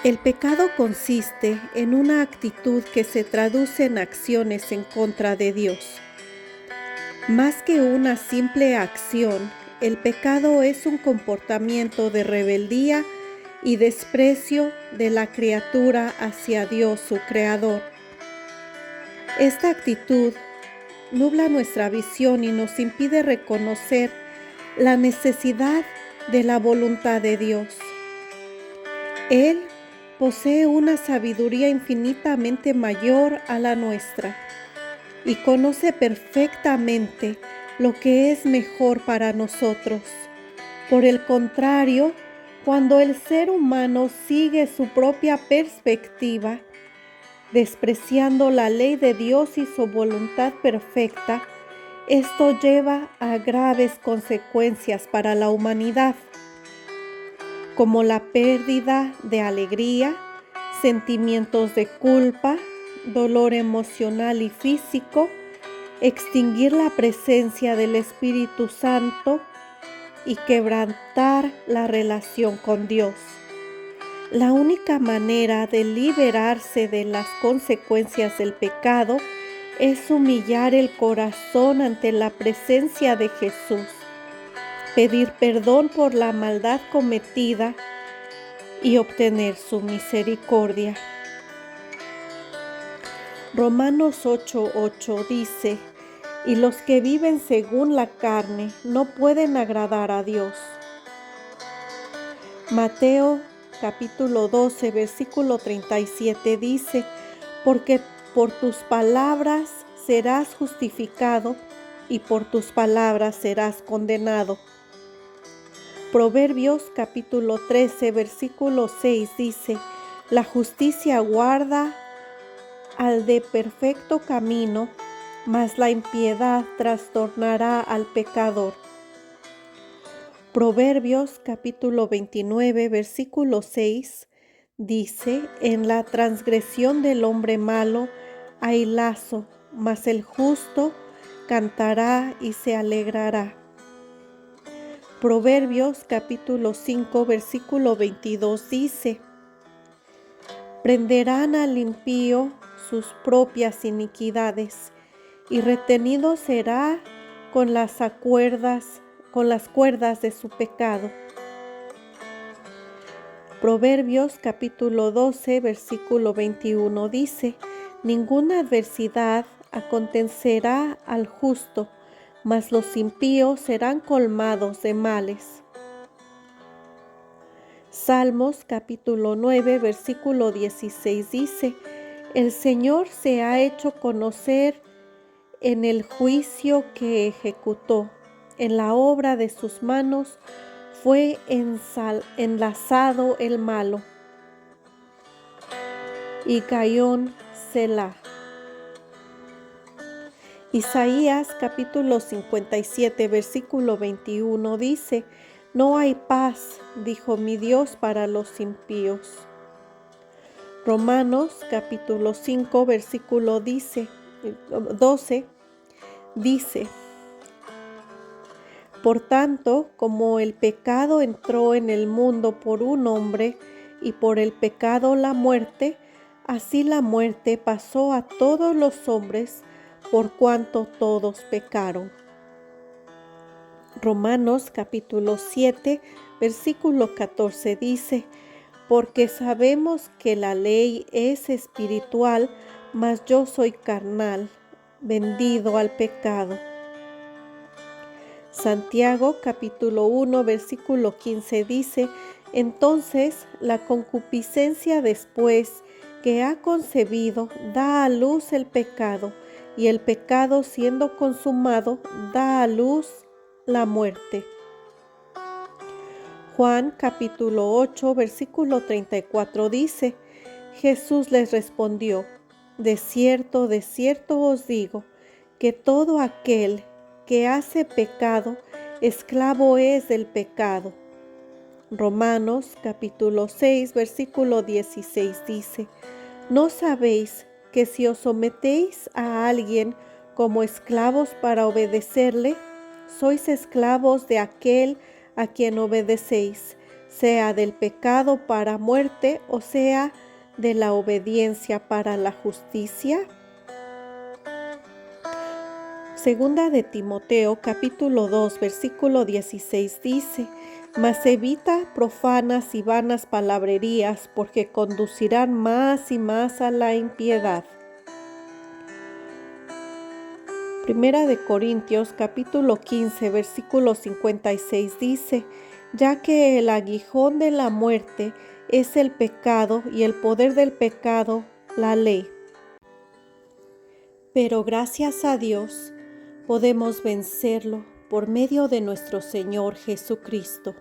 El pecado consiste en una actitud que se traduce en acciones en contra de Dios. Más que una simple acción, el pecado es un comportamiento de rebeldía y desprecio de la criatura hacia Dios, su Creador. Esta actitud nubla nuestra visión y nos impide reconocer la necesidad de la voluntad de Dios. Él posee una sabiduría infinitamente mayor a la nuestra y conoce perfectamente lo que es mejor para nosotros. Por el contrario, cuando el ser humano sigue su propia perspectiva, despreciando la ley de Dios y su voluntad perfecta, esto lleva a graves consecuencias para la humanidad, como la pérdida de alegría, sentimientos de culpa, dolor emocional y físico, extinguir la presencia del Espíritu Santo y quebrantar la relación con Dios. La única manera de liberarse de las consecuencias del pecado es humillar el corazón ante la presencia de Jesús, pedir perdón por la maldad cometida y obtener su misericordia. Romanos 8:8 dice: y los que viven según la carne no pueden agradar a Dios. Mateo capítulo 12, versículo 37 dice: porque por tus palabras serás justificado y por tus palabras serás condenado. Proverbios capítulo 13, versículo 6 dice: la justicia guarda al de perfecto camino, mas la impiedad trastornará al pecador. Proverbios capítulo 29, versículo 6 dice: en la transgresión del hombre malo hay lazo, mas el justo cantará y se alegrará. Proverbios capítulo 5, versículo 22 dice: prenderán al impío sus propias iniquidades, y retenido será con las cuerdas de su pecado. Proverbios capítulo 12, versículo 21 dice: ninguna adversidad acontecerá al justo, mas los impíos serán colmados de males. Salmos capítulo 9, versículo 16 dice: el Señor se ha hecho conocer en el juicio que ejecutó, en la obra de sus manos fue enlazado el malo. Y Gaión Selah. Isaías capítulo 57, versículo 21 dice: no hay paz, dijo mi Dios, para los impíos. Romanos capítulo 5, versículo 12 dice: por tanto, como el pecado entró en el mundo por un hombre, y por el pecado la muerte, así la muerte pasó a todos los hombres, por cuanto todos pecaron. Romanos capítulo 7, versículo 14 dice: porque sabemos que la ley es espiritual, mas yo soy carnal, vendido al pecado. Santiago capítulo 1, versículo 15 dice: entonces la concupiscencia, después que ha concebido, da a luz el pecado, y el pecado, siendo consumado, da a luz la muerte. Juan capítulo 8, versículo 34 dice: Jesús les respondió: de cierto os digo, que todo aquel que hace pecado, esclavo es del pecado. Romanos capítulo 6, versículo 16 dice: ¿no sabéis que si os sometéis a alguien como esclavos para obedecerle, sois esclavos de aquel a quien obedecéis, sea del pecado para muerte o sea de la obediencia para la justicia? Segunda de Timoteo capítulo 2 versículo 16 dice: Mas evita profanas y vanas palabrerías, porque conducirán más y más a la impiedad. Primera de Corintios capítulo 15 versículo 56 dice: Ya que el aguijón de la muerte es el pecado y el poder del pecado la ley. Pero gracias a Dios podemos vencerlo por medio de nuestro Señor Jesucristo.